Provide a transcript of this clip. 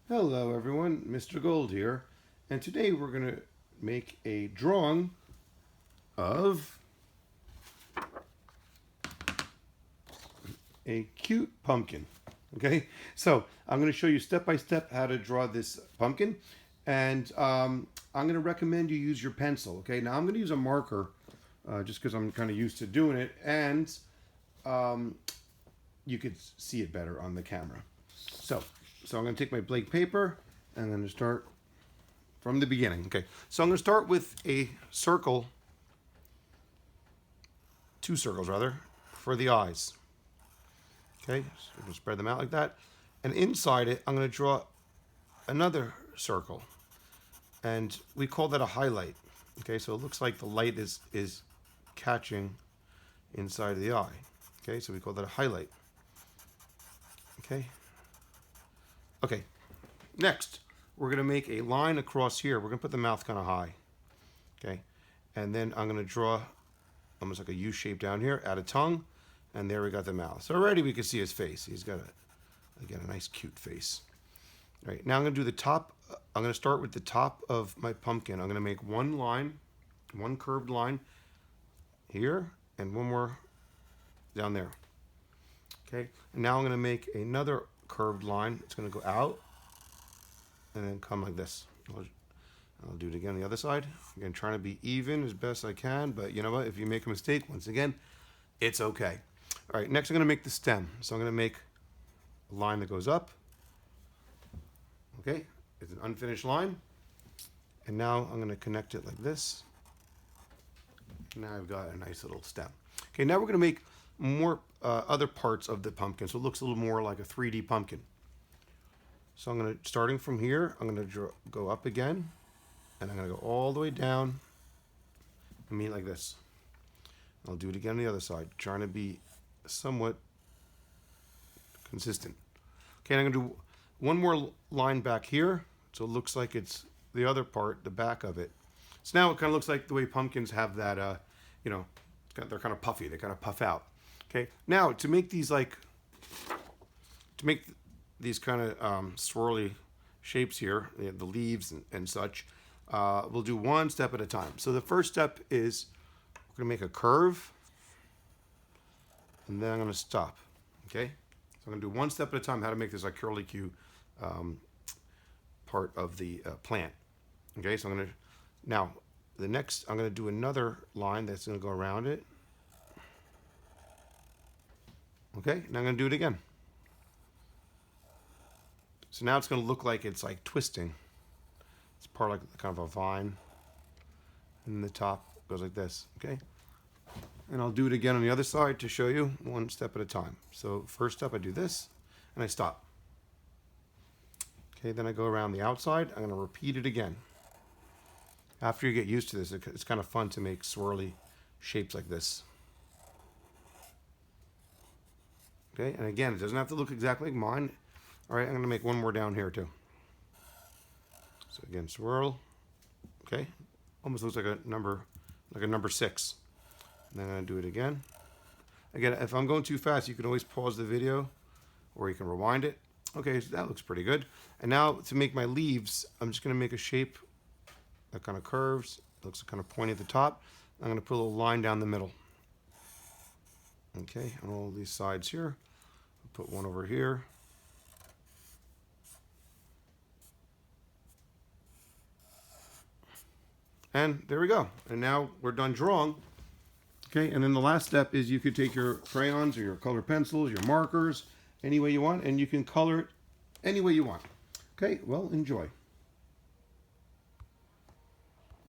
Hello everyone, Mr. Gold here, and today we're going to make a drawing of a cute pumpkin. Okay, so I'm going to show you step by step how to draw this pumpkin, and I'm going to recommend you use your pencil. Okay, now I'm going to use a marker just because I'm kind of used to doing it, and you could see it better on the camera. So I'm going to take my blank paper and I'm going to start from the beginning. Okay, so I'm going to start with a circle, two circles rather, for the eyes. Okay, so I'm going to spread them out like that. And inside it, I'm going to draw another circle. And we call that a highlight. Okay, so it looks like the light is catching inside of the eye. Okay, so we call that a highlight. Okay. Okay, next, we're going to make a line across here. We're going to put the mouth kind of high. Okay, and then I'm going to draw almost like a U shape down here, add a tongue, and there we got the mouth. So already we can see his face. He's got, again, a nice cute face. All right, now I'm going to do the top. I'm going to start with the top of my pumpkin. I'm going to make one line, one curved line here, and one more down there. Okay, and now I'm going to make another curved line. It's going to go out and then come like this. I'll do it again on the other side. Again, trying to be even as best I can, but you know what? If you make a mistake, once again, it's okay. All right, next I'm going to make the stem. So I'm going to make a line that goes up. Okay, it's an unfinished line. And now I'm going to connect it like this. Now I've got a nice little stem. Okay, now we're going to make more other parts of the pumpkin, so it looks a little more like a 3D pumpkin. So I'm going to, starting from here, I'm going to go up again, and I'm going to go all the way down and meet like this. I'll do it again on the other side, trying to be somewhat consistent. Okay, and I'm going to do one more line back here, so it looks like it's the other part, the back of it. So now it kind of looks like the way pumpkins have that, you know, they're kind of puffy, they kind of puff out. Okay, now to make these these kind of swirly shapes here, the leaves and such, we'll do one step at a time. So the first step is we're going to make a curve, and then I'm going to stop. Okay, so I'm going to do one step at a time how to make this like curlicue part of the plant. Okay, so I'm going to, now the next, I'm going to do another line that's going to go around it. Okay, now I'm going to do it again. So now it's going to look like it's like twisting. It's part of like kind of a vine. And the top goes like this, okay? And I'll do it again on the other side to show you one step at a time. So first step I do this, and I stop. Okay, then I go around the outside. I'm going to repeat it again. After you get used to this, it's kind of fun to make swirly shapes like this. Okay, and again, it doesn't have to look exactly like mine. All right, I'm going to make one more down here too. So again, swirl. Okay, almost looks like a number 6. And then I'm going to do it again. Again, if I'm going too fast, you can always pause the video, or you can rewind it. Okay, so that looks pretty good. And now to make my leaves, I'm just going to make a shape that kind of curves. It looks kind of pointy at the top. I'm going to put a little line down the middle. Okay, on all these sides here. I'll put one over here. And there we go. And now we're done drawing. Okay, and then the last step is you could take your crayons or your colored pencils, your markers, any way you want, and you can color it any way you want. Okay, well, enjoy.